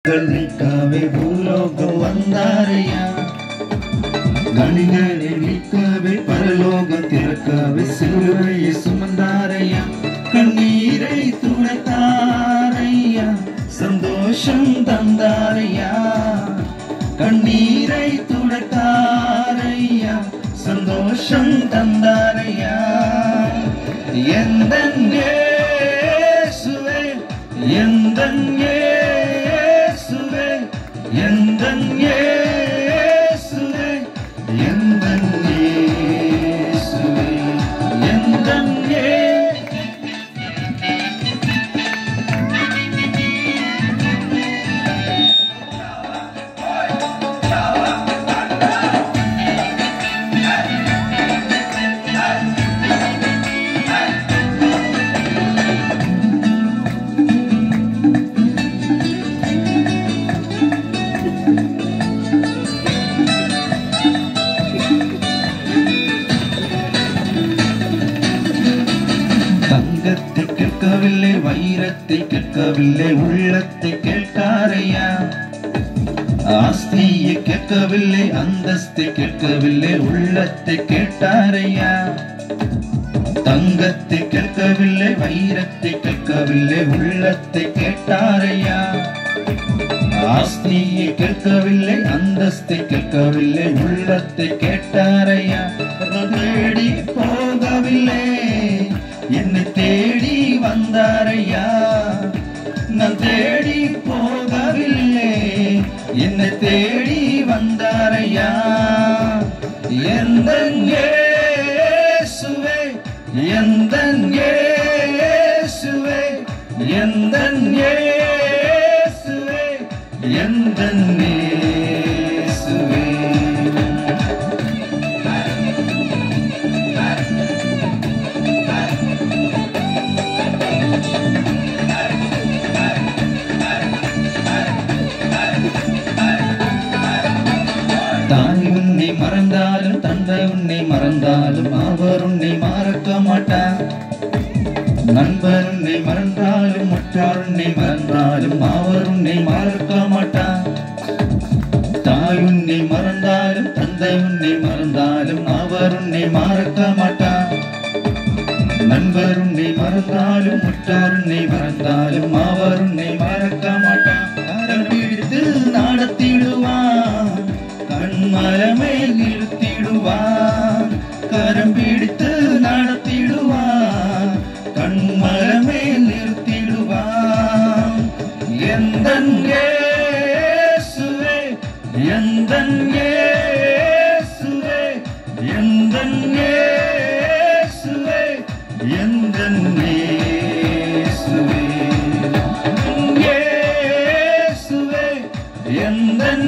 கண்ணிக்காவே பூலோகம் வந்தாரையா கணிகளை நீக்கவே பரலோகம் திறக்கவே சிலுவையை சுமந்தாரையா கண்ணீரை துடைத்தாரையா சந்தோஷம் தந்தாரையா கண்ணீரை துடைத்தாரையா சந்தோஷம் தந்தாரையா எந்தன் இயேசுவே எந்தன் இயேசுவே எந்தன் இயேசுவே எந்தன் இயேசுவே எந்தன் தங்கத்தை கேட்கவில்லை வைரத்தை கேட்கவில்லை உள்ளத்தை கேட்டாரையா ஆஸ்தியை கேட்கவில்லை அந்தஸ்தை கேட்கவில்லை உள்ளத்தை கேட்டாரையா தங்கத்தை கேட்கவில்லை வைரத்தை கேட்கவில்லை உள்ளத்தை கேட்டாரையா ஆஸ்தியை கேட்கவில்லை அந்தஸ்தை கேட்கவில்லை உள்ளத்தை கேட்டாரையா தேடி போகவில்லை என்னை தேடி வந்தாரையா நான் தேடி போகவில்லை என்னை தேடி வந்தாரையா எந்தன் இயேசுவே எந்தன் இயேசுவே எந்தன் இயேசுவே எந்தன் இயேசுவே தாய் உன்னை மறந்தாலும் தந்தை உன்னை மறந்தாலும் அவர் உன்னை மறக்க மாட்டார் நண்பர் உன்னை மறந்தாலும் மற்றார் உன்னை மறந்தாலும் அவர் உன்னை மறக்க மாட்டார் தாய் உன்னை மறந்தாலும் தந்தை உன்னை மறந்தாலும் அவர் உன்னை மறக்க மாட்டார் நண்பர் உன்னை மறந்தாலும் மற்றார் உன்னை மறந்தாலும் அவர் உன்னை மறக்க மாட்டார் கரம் பிடித்து நடத்திடுவான் கண்மரமே நிறுத்திடுவான் கரம் பிடித்து நடத்திடுவான் கண்மரமே நிறுத்திடுவான் எந்தன் இயேசுவே எந்தன் இயேசுவே எந்தன் இயேசுவே எந்தன் இயேசுவே இயேசுவே எந்தன்